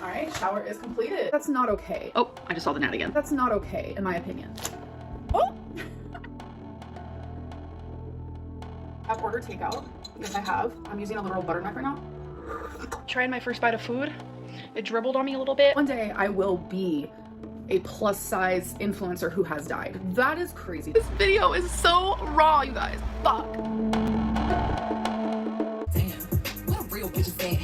All right, shower is completed. That's not okay. Oh, I just saw the gnat again. That's not okay, in my opinion. Oh! I've ordered takeout. Yes, I have. I'm using a literal butternut right now. Trying my first bite of food. It dribbled on me a little bit. One day I will be a plus size influencer who has died. That is crazy. This video is so raw, you guys. Fuck. Damn, what a real bitch is that?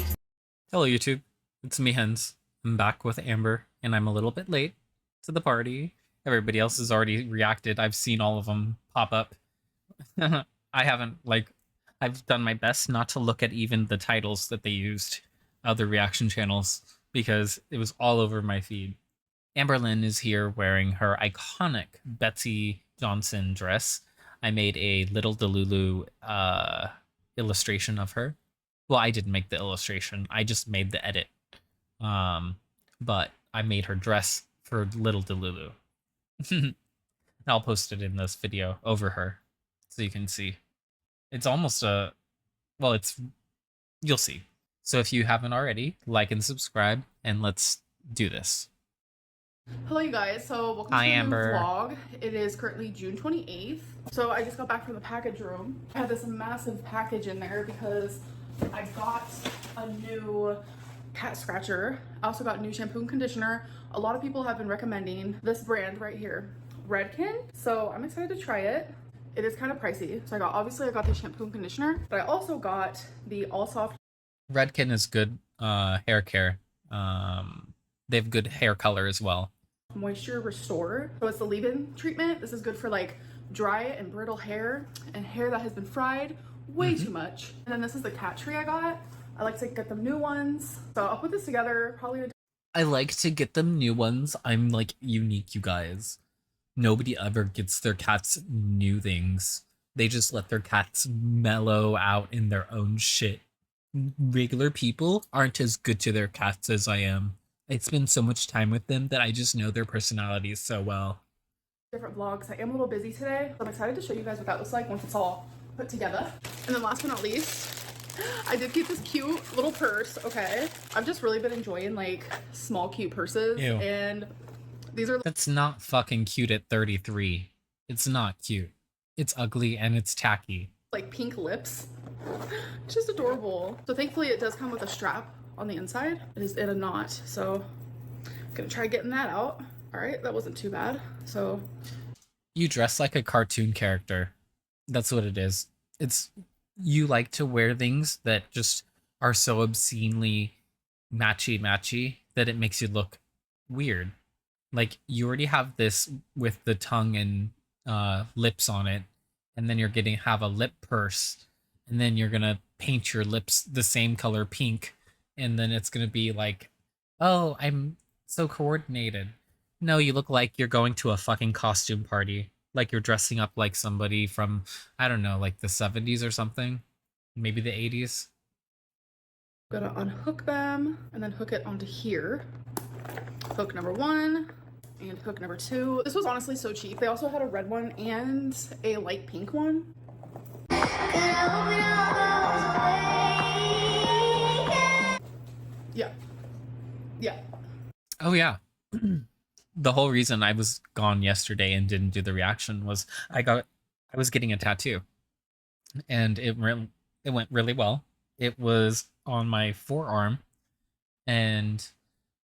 Hello YouTube, it's me Hens. I'm back with Amber, and I'm a little bit late to the party. Everybody else has already reacted. I've seen all of them pop up. I haven't, I've done my best not to look at even the titles that they used, other reaction channels, because it was all over my feed. Amberlynn is here wearing her iconic Betsy Johnson dress. I made a Little Delulu illustration of her. Well, I didn't make the illustration. I just made the edit. But I made her dress for Little Delulu. I'll post it in this video over her so you can see. It's almost a... Well, you'll see. So if you haven't already, like and subscribe, and let's do this. Hello you guys, so welcome Hi, to the Amber. new vlog. It is currently June 28th. So I just got back from the package room. I had this massive package in there because I got a new cat scratcher. I also got new shampoo and conditioner. A lot of people have been recommending this brand right here, Redken. So I'm excited to try it. It is kind of pricey. So obviously I got the shampoo and conditioner, but I also got the All Soft. Redken is good hair care. They have good hair color as well. Moisture Restore. So it's the leave-in treatment. This is good for like dry and brittle hair and hair that has been fried way too much. And then this is the cat tree I got. I like to get them new ones. So I'll put this together probably. I like to get them new ones. I'm like unique, you guys. Nobody ever gets their cats new things. They just let their cats mellow out in their own shit. Regular people aren't as good to their cats as I am. I spend so much time with them that I just know their personalities so well. Different vlogs. I am a little busy today. So I'm excited to show you guys what that looks like once it's all put together. And then last but not least, I did keep this cute little purse, okay? I've just really been enjoying like small cute purses. Ew. And these are That's not fucking cute at 33. It's not cute. It's ugly and it's tacky. like pink lips. It's just adorable. So thankfully it does come with a strap on the inside. It is in a knot, so I'm gonna try getting that out. All right, that wasn't too bad. So You dress like a cartoon character. That's what it is. It's you like to wear things that just are so obscenely matchy that it makes you look weird. Like you already have this with the tongue and lips on it, and then you're have a lip purse, and then you're gonna paint your lips the same color pink, and then it's gonna be like, oh, I'm so coordinated. No, you look like you're going to a fucking costume party. Like you're dressing up like somebody from, I don't know, like the 70s or something. Maybe the 80s. I'm gonna unhook them and then hook it onto here. Hook number 1 and hook number 2. This was honestly so cheap. They also had a red one and a light pink one. Yeah. Yeah. Oh, yeah. The whole reason I was gone yesterday and didn't do the reaction was I was getting a tattoo, and it went really well. It was on my forearm, and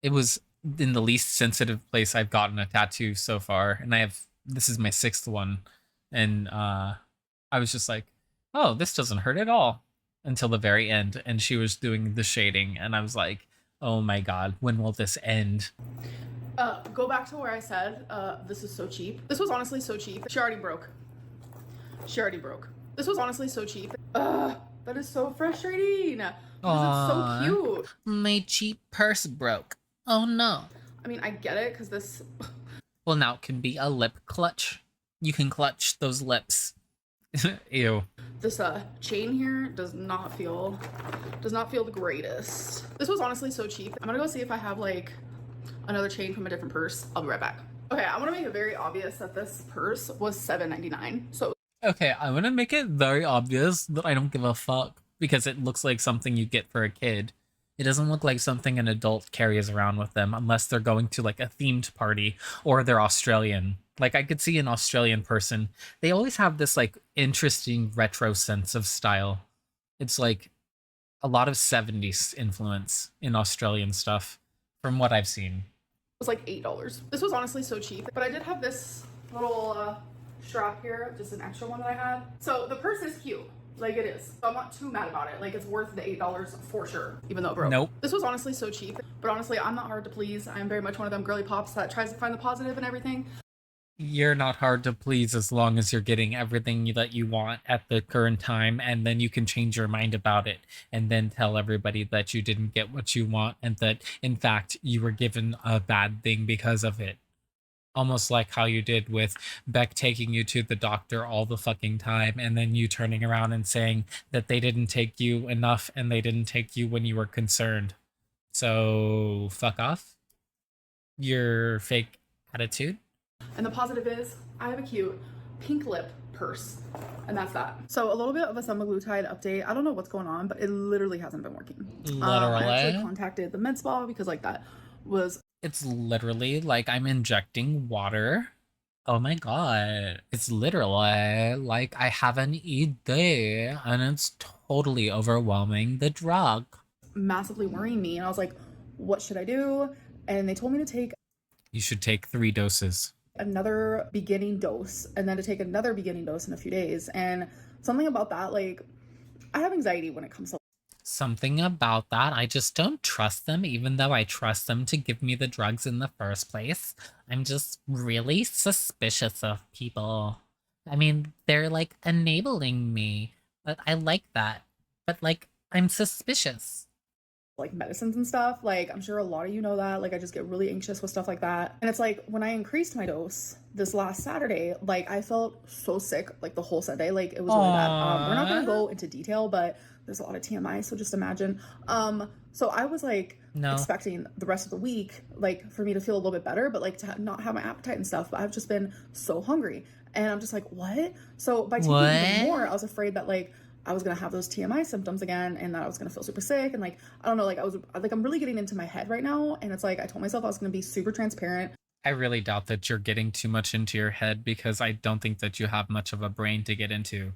it was in the least sensitive place I've gotten a tattoo so far, and this is my 6th one, and I was just like, oh, this doesn't hurt at all until the very end, and she was doing the shading, and I was like, oh my god, when will this end? Go back to where I said, this is so cheap. This was honestly so cheap. She already broke. She already broke. This was honestly so cheap. That is so frustrating. Because it's so cute. My cheap purse broke. Oh no. I mean, I get it, because this... Well, now it can be a lip clutch. You can clutch those lips. Ew. This chain here does not feel the greatest. This was honestly so cheap. I'm gonna go see if I have like another chain from a different purse. I'll be right back. Okay, I want to make it very obvious that this purse was $7.99. So Okay, I want to make it very obvious that I don't give a fuck, because it looks like something you get for a kid. It doesn't look like something an adult carries around with them unless they're going to like a themed party or they're Australian. Like I could see an Australian person. They always have this like interesting retro sense of style. It's like a lot of 70s influence in Australian stuff from what I've seen. Was like $8. This was honestly so cheap, but I did have this little strap here, just an extra one that I had. So the purse is cute, like it is. So I'm not too mad about it. Like it's worth the $8 for sure, even though it broke. Nope. This was honestly so cheap, but honestly, I'm not hard to please. I am very much one of them girly pops that tries to find the positive in everything. You're not hard to please as long as you're getting everything that you want at the current time, and then you can change your mind about it and then tell everybody that you didn't get what you want and that in fact you were given a bad thing because of it. Almost like how you did with Beck taking you to the doctor all the fucking time and then you turning around and saying that they didn't take you enough and they didn't take you when you were concerned. So fuck off. Your fake attitude. And the positive is I have a cute pink lip purse, and that's that. So a little bit of a semaglutide update. I don't know what's going on, but it literally hasn't been working. Literally? I actually contacted the med spa because like that was... It's literally like I'm injecting water. Oh my god. It's literally like I have an ED and it's totally overwhelming the drug. massively worrying me, and I was like, what should I do? And they told me to take You should take 3 doses. another beginning dose and then to take another beginning dose in a few days. And something about that, like, I have anxiety when it comes to... Something about that, I just don't trust them, even though I trust them to give me the drugs in the first place. I'm just really suspicious of people. I mean, they're like enabling me, but I like that. But like, I'm suspicious. like medicines and stuff. Like, I'm sure a lot of you know that. Like, I just get really anxious with stuff like that. And it's like, when I increased my dose this last Saturday, like, I felt so sick, like, the whole Sunday. Like, it was really bad. We're not gonna go into detail, but there's a lot of TMI, so just imagine. So I was, like, expecting the rest of the week, like, for me to feel a little bit better, but, like, to not have my appetite and stuff. But I've just been so hungry. And I'm just like, what? So by taking even more, I was afraid that, like, I was gonna have those TMI symptoms again and that I was gonna feel super sick and like, I don't know, like I'm really getting into my head right now, and it's like I told myself I was gonna be super transparent. I really doubt that you're getting too much into your head because I don't think that you have much of a brain to get into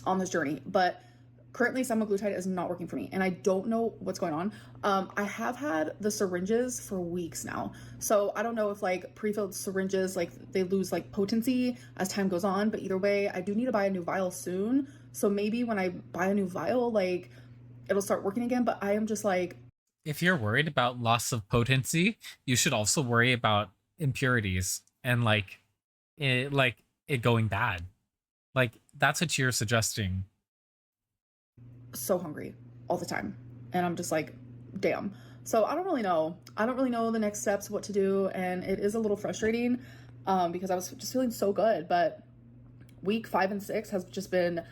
On this journey, but currently semaglutide is not working for me and I don't know what's going on. I have had the syringes for weeks now, so I don't know if like pre-filled syringes, like they lose like potency as time goes on, but either way I do need to buy a new vial soon. So maybe when I buy a new vial, like, it'll start working again. But I am just like... If you're worried about loss of potency, you should also worry about impurities and, like it going bad. Like, that's what you're suggesting. So hungry all the time. And I'm just like, damn. So I don't really know. I don't really know the next steps, what to do. And it is a little frustrating because I was just feeling so good. But week 5 and 6 has just been...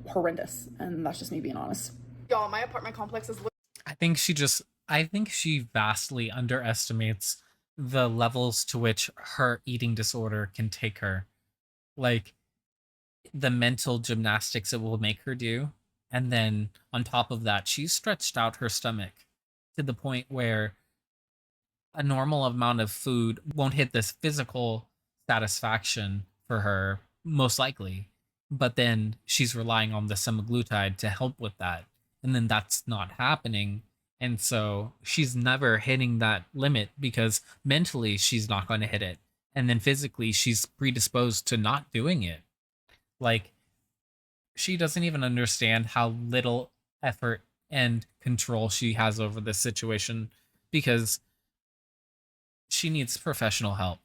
horrendous, and that's just me being honest. Y'all, my apartment complex is... I think she vastly underestimates the levels to which her eating disorder can take her. Like, the mental gymnastics it will make her do. And then on top of that, she's stretched out her stomach to the point where a normal amount of food won't hit this physical satisfaction for her, most likely. But then she's relying on the semaglutide to help with that. And then that's not happening. And so she's never hitting that limit because mentally she's not going to hit it. And then physically she's predisposed to not doing it. Like, she doesn't even understand how little effort and control she has over this situation because she needs professional help.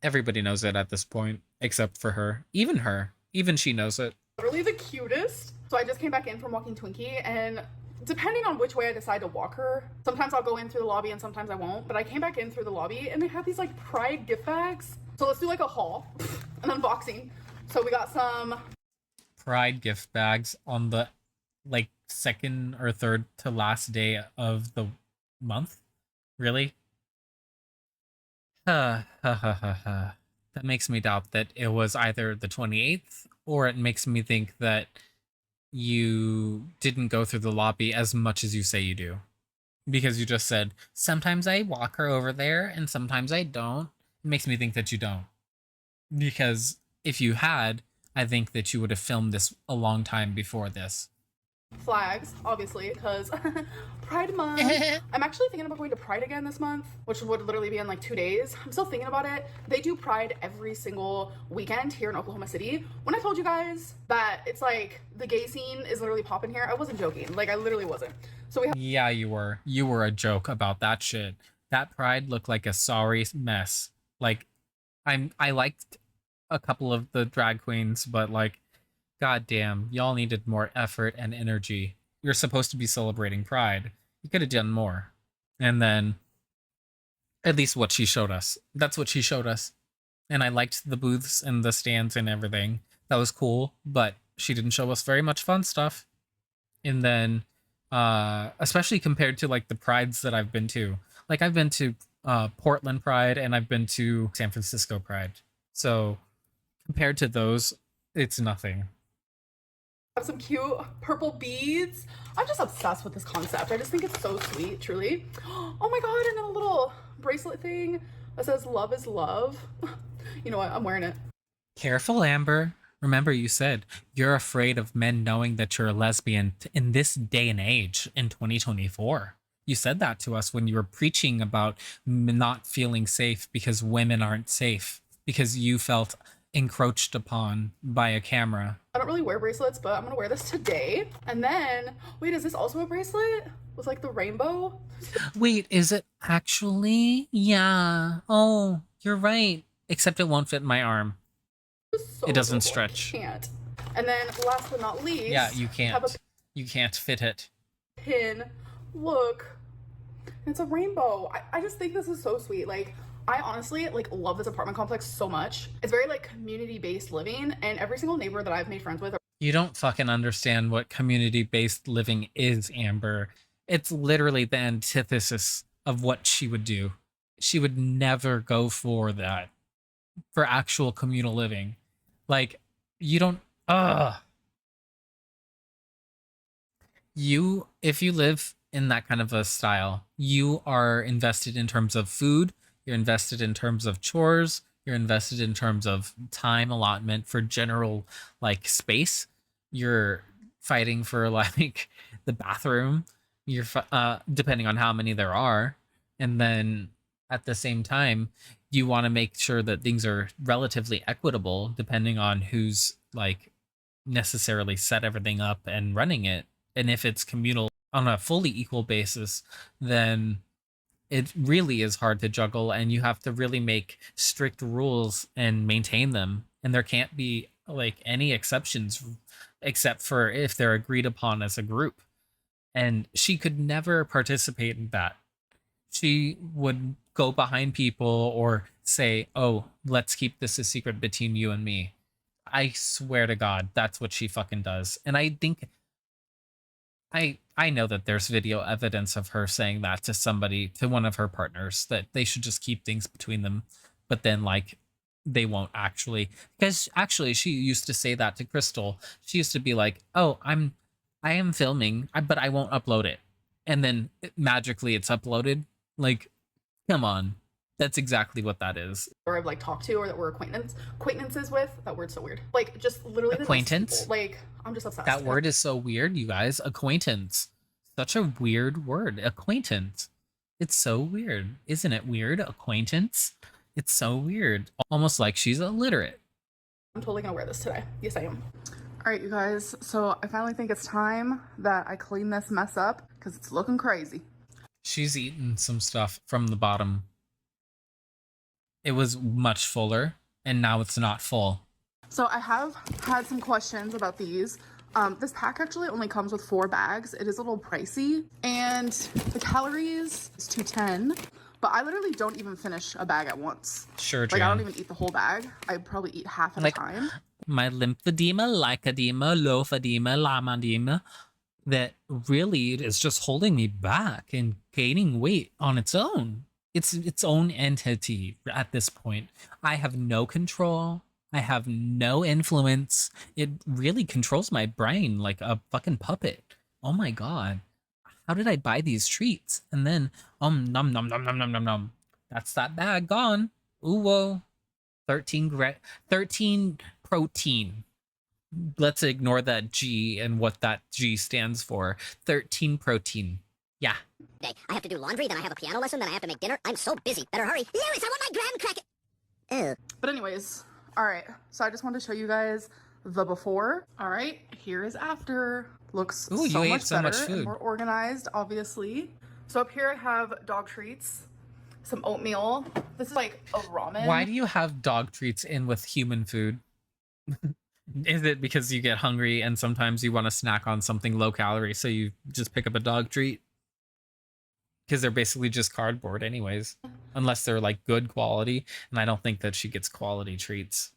Everybody knows it at this point, except for her. Even her. Even she knows it. Literally the cutest. So I just came back in from walking Twinkie, and depending on which way I decide to walk her, sometimes I'll go in through the lobby and sometimes I won't. But I came back in through the lobby and they have these like Pride gift bags. So let's do like a haul, an unboxing. So we got some Pride gift bags on the like second or third to last day of the month. Really? That makes me doubt that it was either the 28th, or it makes me think that you didn't go through the lobby as much as you say you do. because you just said, sometimes I walk her over there and sometimes I don't. It makes me think that you don't. Because if you had, I think that you would have filmed this a long time before this. Flags, obviously, because Pride Month. I'm actually thinking about going to Pride again this month, which would literally be in like 2 days. I'm still thinking about it. They do Pride every single weekend here in Oklahoma City. When I told you guys that it's like the gay scene is literally popping here, I wasn't joking. Like, I literally wasn't. So we have— Yeah, you were. You were a joke about that shit. That Pride looked like a sorry mess. Like, I liked a couple of the drag queens, but like, goddamn, y'all needed more effort and energy. You're supposed to be celebrating Pride. You could have done more. And then, at least what she showed us. That's what she showed us. And I liked the booths and the stands and everything. That was cool, but she didn't show us very much fun stuff. And then, especially compared to like the prides that I've been to. Like, I've been to Portland Pride and I've been to San Francisco Pride. So compared to those, it's nothing. some cute purple beads. I'm just obsessed with this concept. I just think it's so sweet, truly. Oh my god, and then a little bracelet thing that says love is love. You know what? I'm wearing it. Careful, Amber. Remember, you said you're afraid of men knowing that you're a lesbian in this day and age in 2024. You said that to us when you were preaching about not feeling safe because women aren't safe, because you felt encroached upon by a camera. I don't really wear bracelets, but I'm gonna wear this today. And then, wait, is this also a bracelet with like the rainbow? Wait, is it actually? Yeah. Oh, you're right. Except it won't fit my arm. So It doesn't adorable. stretch. I can't. And then, last but not least, Yeah, you have can't. a You can't fit it. pin. Look, it's a rainbow. I just think this is so sweet. Like, I honestly like love this apartment complex so much. It's very like community-based living, and every single neighbor that I've made friends with You don't fucking understand what community-based living is, Amber. It's literally the antithesis of what she would do. She would never go for that. For actual communal living. Like, you don't you, if you live in that kind of a style, you are invested in terms of food, you're invested in terms of chores, you're invested in terms of time allotment for general like space. You're fighting for like the bathroom. You're depending on how many there are, and then at the same time, you want to make sure that things are relatively equitable depending on who's like necessarily set everything up and running it. And if it's communal on a fully equal basis, then it really is hard to juggle, and you have to really make strict rules and maintain them. And there can't be like any exceptions except for if they're agreed upon as a group. And she could never participate in that. She would go behind people or say, "Oh, let's keep this a secret between you and me." I swear to God, that's what she fucking does. And I think I know that there's video evidence of her saying that to somebody, to one of her partners, that they should just keep things between them. But then like they won't actually, because actually she used to say that to Crystal. She used to be like, "Oh, I am filming, but I won't upload it." And then magically it's uploaded. Like, come on. That's exactly what that is. or I've like talked to or that we're acquaintances with. That word's so weird. Like, just literally the nicest Acquaintance? people. Like, I'm just obsessed. That word is so weird, you guys. Acquaintance. Such a weird word. Acquaintance. It's so weird. Isn't it weird? Acquaintance. It's so weird. Almost like she's illiterate. I'm totally gonna wear this today. Yes, I am. All right, you guys. So I finally think it's time that I clean this mess up because it's looking crazy. She's eaten some stuff from the bottom. It was much fuller, and now it's not full. So I have had some questions about these. This pack actually only comes with 4 bags. It is a little pricey, and the calories is 210. But I literally don't even finish a bag at once. Sure, Like, Jan. I don't even eat the whole bag. I probably eat half at a time. My lymphedema, lycodema, lophodema, lamadema, that really is just holding me back and gaining weight on its own. It's its own entity at this point. I have no control. I have no influence. It really controls my brain like a fucking puppet. Oh my God. how did I buy these treats? And then, nom nom nom nom nom nom nom. That's that bag gone. Ooh, whoa. 13 protein. Let's ignore that G and what that G stands for. 13 protein. Yeah. Day. I have to do laundry, then I have a piano lesson, then I have to make dinner. I'm so busy. Better hurry. Lewis, I want my graham cracker. Ew. But anyways, all right. So I just wanted to show you guys the before. All right, here is after. Looks Ooh, so you ate much so better much food. and more organized, obviously. So up here I have dog treats, some oatmeal. This is like a ramen. Why do you have dog treats in with human food? Is it because you get hungry and sometimes you want to snack on something low calorie, so you just pick up a dog treat? Because they're basically just cardboard anyways, unless they're like good quality, and I don't think that she gets quality treats.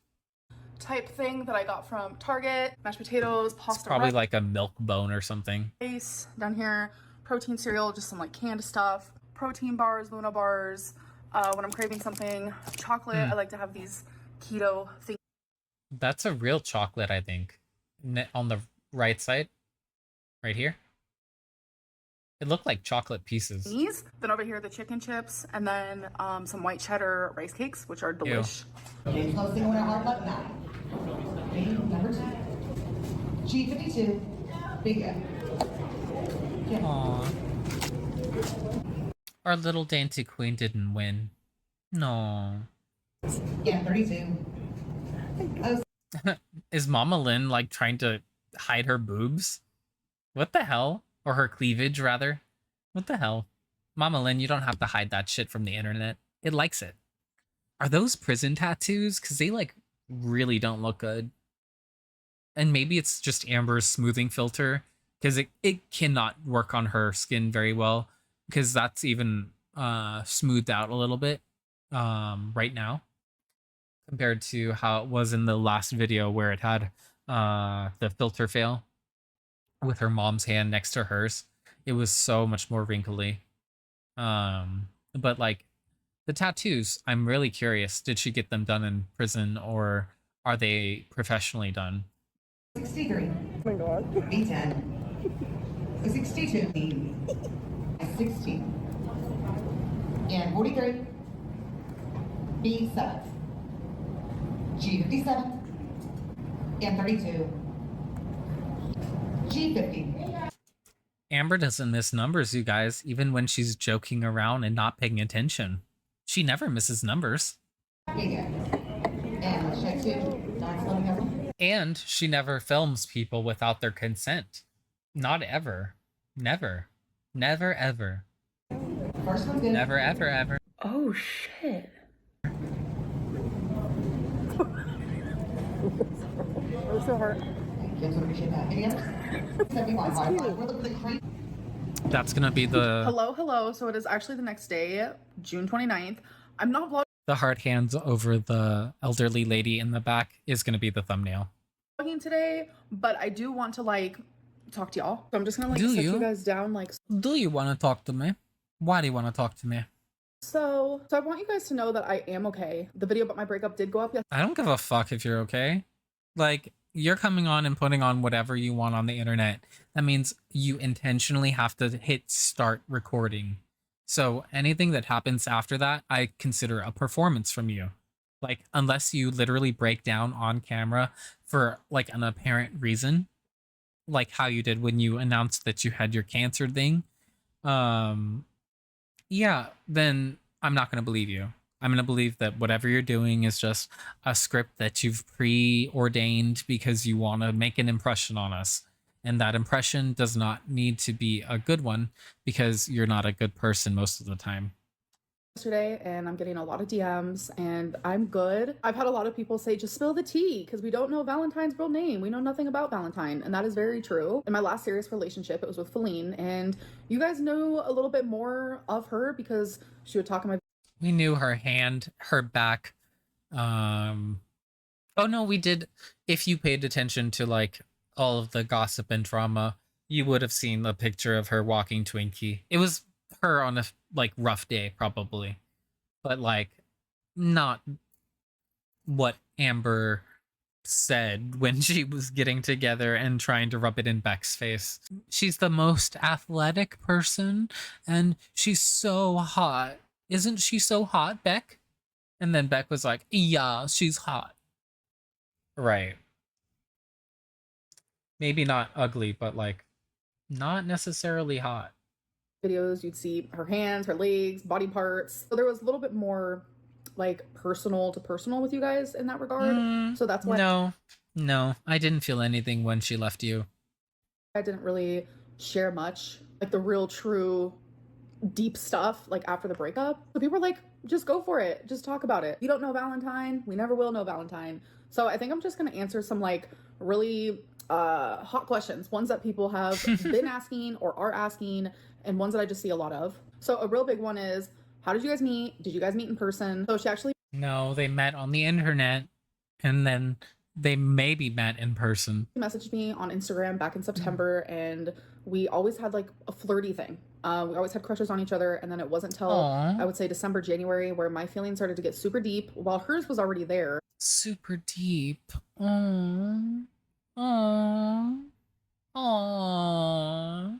Type thing that I got from Target. Mashed potatoes, pasta, It's probably like a milk bone or something. rice. Down here, protein cereal, just some like canned stuff. Protein bars, Luna bars. When I'm craving something, chocolate. I like to have these keto things. That's a real chocolate, I think. On the right side, right here. It looked like chocolate pieces. Then over here, the chicken chips, and then some white cheddar rice cakes, which are delish. Okay, closing with a hard button now. Okay, number 2. G52. Big F. Yeah. Aww. Our little dainty queen didn't win. No. Yeah, 32. Is Mama Lynn like trying to hide her boobs? What the hell? Or her cleavage, rather? What the hell? Mama Lynn, you don't have to hide that shit from the internet. It likes it. Are those prison tattoos? Because they, like, really don't look good. And maybe it's just Amber's smoothing filter. Because it cannot work on her skin very well. Because that's even smoothed out a little bit right now. Compared to how it was in the last video where it had the filter fail. With her mom's hand next to hers. It was so much more wrinkly. But like the tattoos, I'm really curious. Did she get them done in prison or are they professionally done? 63. Oh my god. B10. 62. 16. And 43. B7. G57. And 32. G50. Amber doesn't miss numbers, you guys, even when she's joking around and not paying attention. She never misses numbers. Big F. And let's check 2. Not slowing down. And she never films people without their consent. Not ever. Never. Never ever. First one's good. Never ever ever. Oh shit. We're so hurt. Kids would appreciate that. Any others? 71. We're looking at the creep. That's gonna be the Hello. So it is actually the next day, June 29th. I'm not heart hands over the elderly lady in the back is gonna be the thumbnail. vlogging today, but I do want to like talk to y'all. So I'm just gonna like Do sit you? you guys down like Do you want to talk to me? Why do you want to talk to me? so. So I want you guys to know that I am okay. The video about my breakup did go up yesterday. I don't give a fuck if you're okay. Like, you're coming on and putting on whatever you want on the internet. That means you intentionally have to hit start recording. So anything that happens after that, I consider a performance from you. Like, unless you literally break down on camera for like an apparent reason, like how you did when you announced that you had your cancer thing. Yeah, then I'm not going to believe you. I'm going to believe that whatever you're doing is just a script that you've preordained because you want to make an impression on us. And that impression does not need to be a good one because you're not a good person most of the time. And I'm getting a lot of DMs and I'm good. I've had a lot of people say, just spill the tea because we don't know Valentine's real name. We know nothing about Valentine. And that is very true. In my last serious relationship, it was with Feline. And you guys knew a little bit more of her because she would talk in my... We knew her hand, her back. Oh no, we did. If you paid attention to like all of the gossip and drama, you would have seen a picture of her walking Twinkie. It was her on a like rough day probably, but like not what Amber said when she was getting together and trying to rub it in Beck's face. She's the most athletic person and she's so hot. Isn't she so hot, Beck? And then Beck was like, yeah, she's hot. Right. Maybe not ugly, but like not necessarily hot. Videos, you'd see her hands, her legs, body parts. So there was a little bit more like personal to personal with you guys in that regard. So that's why No, I didn't feel anything when she left you. I didn't really share much, like the real true deep stuff, like after the breakup. So people were like, just go for it. Just talk about it. You don't know Valentine. We never will know Valentine. So I think I'm just going to answer some like really hot questions, ones that people have been asking or are asking, and ones that I just see a lot of. So a real big one is, how did you guys meet? Did you guys meet in person? So she actually... No, they met on the internet, and then they maybe met in person. She messaged me on Instagram back in September, and we always had like a flirty thing. We always had crushes on each other, and then it wasn't till I would say December, January, where my feelings started to get super deep, while hers was already there. Super deep. Aww. Aww. Aww.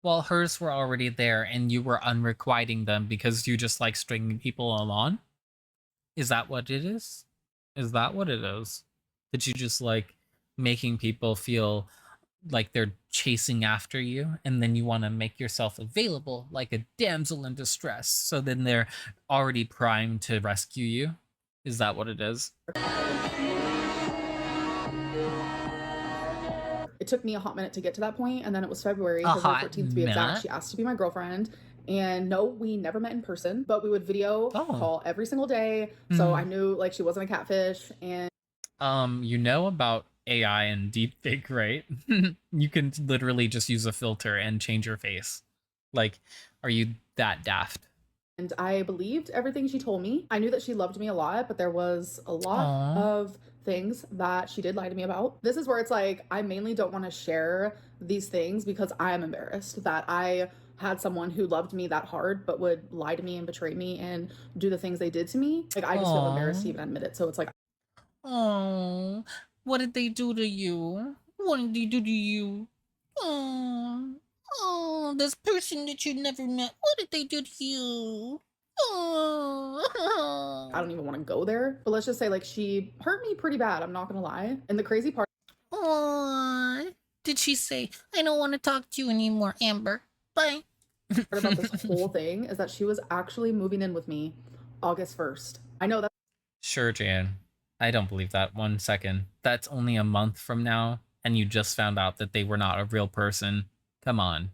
Well, hers were already there, and you were unrequiting them because you just like stringing people along? Is that what it is? Is that what it is? That you just like making people feel like they're chasing after you, and then you want to make yourself available like a damsel in distress, so then they're already primed to rescue you? Is that what it is? It took me a hot minute to get to that point, and then it was February, February 14th to be exact. She asked to be my girlfriend, and no, we never met in person, but we would video call every single day. So I knew like she wasn't a catfish. And you know about AI and deepfake, right? You can literally just use a filter and change your face. Like, are you that daft? And I believed everything she told me. I knew that she loved me a lot, but there was a lot of things that she did lie to me about. This is where it's like, I mainly don't want to share these things because I am embarrassed that I had someone who loved me that hard but would lie to me and betray me and do the things they did to me. Like, I just feel embarrassed to even admit it. So it's like, oh, what did they do to you? What did they do to you? Oh, this person that you never met, what did they do to you? Oh. I don't even want to go there, but let's just say like she hurt me pretty bad, I'm not gonna lie. And the crazy part did she say, I don't want to talk to you anymore, Amber, bye? about this whole thing is that she was actually moving in with me August 1st. I know that. Sure, Jan. I don't believe that 1 second. That's only a month from now, and you just found out that they were not a real person. Come on.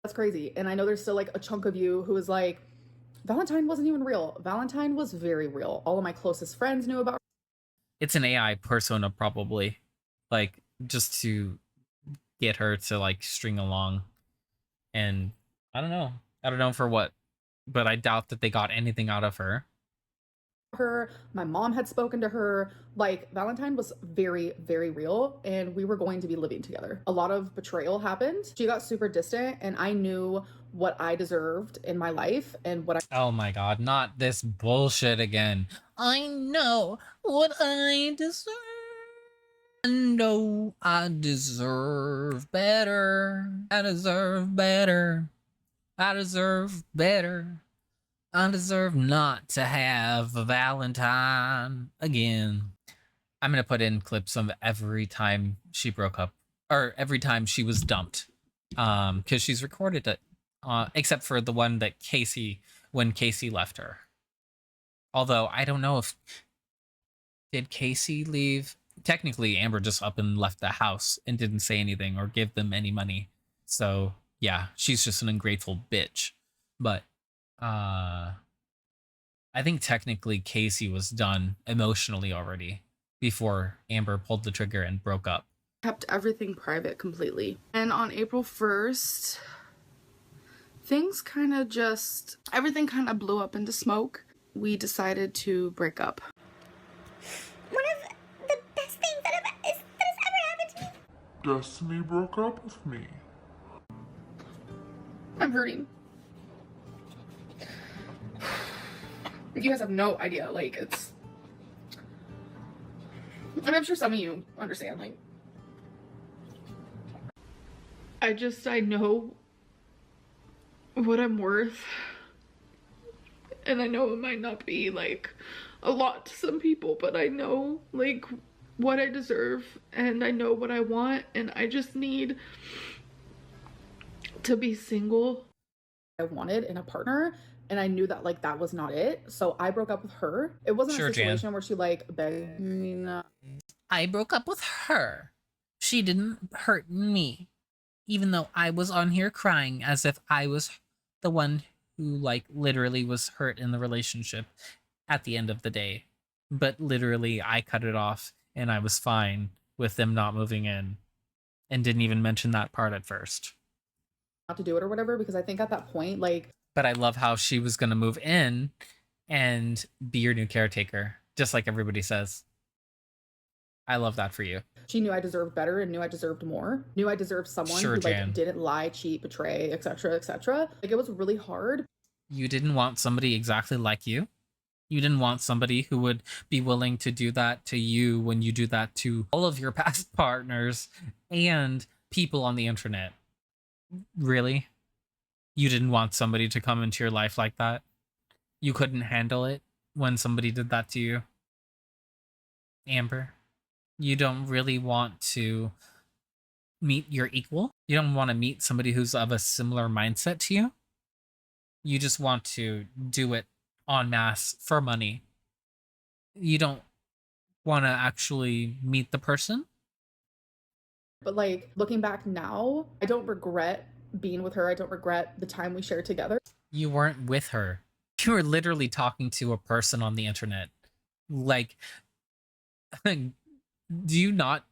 That's crazy. And I know there's still like a chunk of you who is like, Valentine wasn't even real. Valentine was very real. All of my closest friends knew about her. It's an AI persona, probably. Like, just to get her to, like, string along. And I don't know. I don't know for what. But I doubt that they got anything out of her. My mom had spoken to her. Like, Valentine was very, very real, and we were going to be living together. A lot of betrayal happened. She got super distant, and I knew what I deserved in my life and what I... Oh my god, not this bullshit again. I know what I deserve. No, I deserve better. I deserve better. I deserve better. I deserve not to have a Valentine again. I'm gonna put in clips of every time she broke up, or every time she was dumped, because she's recorded it, except for the one that when Casey left her. Although I don't know if did Casey leave. Technically, Amber just up and left the house and didn't say anything or give them any money. So yeah, she's just an ungrateful bitch. But I think technically Casey was done emotionally already before Amber pulled the trigger and broke up. Kept everything private completely. And on April 1st, things kind of just, everything kind of blew up into smoke. We decided to break up. One of the best things that has ever happened to me. Destiny broke up with me. I'm hurting. You guys have no idea, like, And I'm sure some of you understand, like, I know what I'm worth. And I know it might not be like a lot to some people, but I know like what I deserve and I know what I want, and I just need to be single. I wanted in a partner, and I knew that like that was not it. So I broke up with her. It wasn't Sure, a Jan. situation where she like begged me not. I broke up with her. She didn't hurt me. Even though I was on here crying as if I was the one who like literally was hurt in the relationship at the end of the day. But literally I cut it off and I was fine with them not moving in and didn't even mention that part at first. Not to do it or whatever, because I think at that point, like, But I love how she was going to move in and be your new caretaker, just like everybody says. I love that for you. she knew I deserved better and knew I deserved more. Knew I deserved someone Sure, who like Jan. didn't lie, cheat, betray, etc., etc. Like, it was really hard. You didn't want somebody exactly like you. You didn't want somebody who would be willing to do that to you when you do that to all of your past partners and people on the internet. Really? You didn't want somebody to come into your life like that? You couldn't handle it when somebody did that to you? Amber, you don't really want to meet your equal? You don't want to meet somebody who's of a similar mindset to you? You just want to do it en masse for money. You don't want to actually meet the person? But like, looking back now, I don't regret being with her. I don't regret the time we shared together. You weren't with her. You were literally talking to a person on the internet. Like, do you not?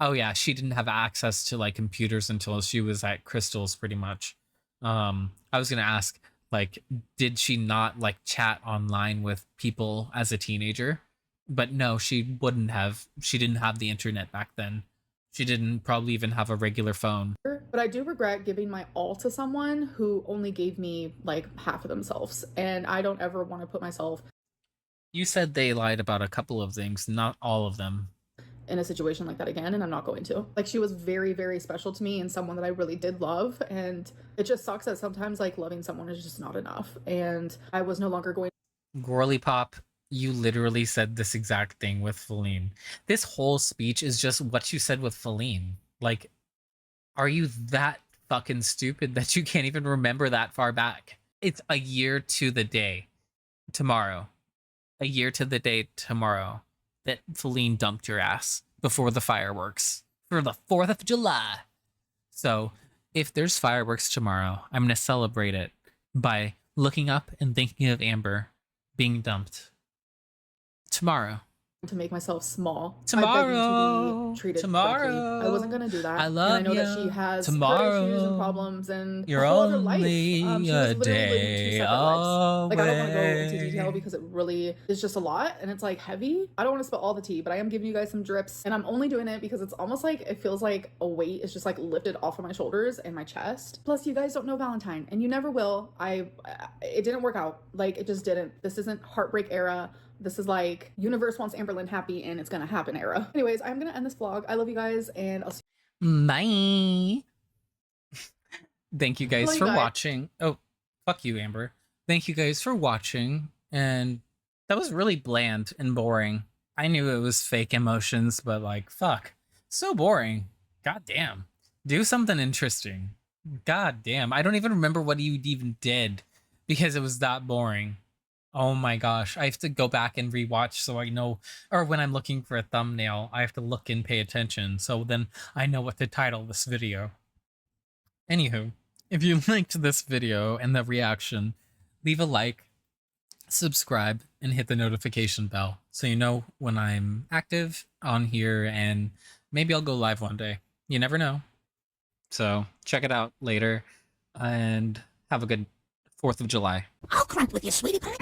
Oh yeah, she didn't have access to like computers until she was at Crystal's pretty much. I was gonna ask, like, did she not like chat online with people as a teenager? But no, she wouldn't have. She didn't have the internet back then. She didn't probably even have a regular phone. But I do regret giving my all to someone who only gave me like half of themselves. And I don't ever want to put myself You said they lied about a couple of things, not all of them. in a situation like that again, and I'm not going to. Like, she was very, very special to me and someone that I really did love. And it just sucks that sometimes like loving someone is just not enough. And I was no longer going. Gorley Pop, you literally said this exact thing with Feline. This whole speech is just what you said with Feline. Like, are you that fucking stupid that you can't even remember that far back? It's a year to the day tomorrow. A year to the day tomorrow that Feline dumped your ass before the fireworks for the 4th of July. So if there's fireworks tomorrow, I'm going to celebrate it by looking up and thinking of Amber being dumped. Tomorrow. To make myself small. Tomorrow. I beg you to be treated Tomorrow. correctly. I wasn't gonna do that. I love and I know ya. that she has Tomorrow. her issues and problems and You're a whole other life. only She was a literally living two day separate lives. Like, I don't want to go into away. detail because it really is just a lot and it's like heavy. I don't want to spill all the tea, but I am giving you guys some drips, and I'm only doing it because it's almost like it feels like a weight is just like lifted off of my shoulders and my chest. Plus, you guys don't know Valentine, and you never will. It didn't work out. Like, it just didn't. This isn't heartbreak era. This is like universe wants Amberlynn happy and it's gonna happen era. Anyways, I'm gonna end this vlog. I love you guys, and I'll see Bye. Thank you guys Love you for guys. watching. Oh, fuck you, Amber. Thank you guys for watching. And that was really bland and boring. I knew it was fake emotions, but like, fuck. So boring. God damn. Do something interesting. God damn. I don't even remember what you even did because it was that boring. Oh my gosh, I have to go back and rewatch so I know, or when I'm looking for a thumbnail, I have to look and pay attention so then I know what to title this video. Anywho, if you liked this video and the reaction, leave a like, subscribe, and hit the notification bell so you know when I'm active on here, and maybe I'll go live one day. You never know. So check it out later and have a good 4th of July. I'll crump with you, sweetie pie.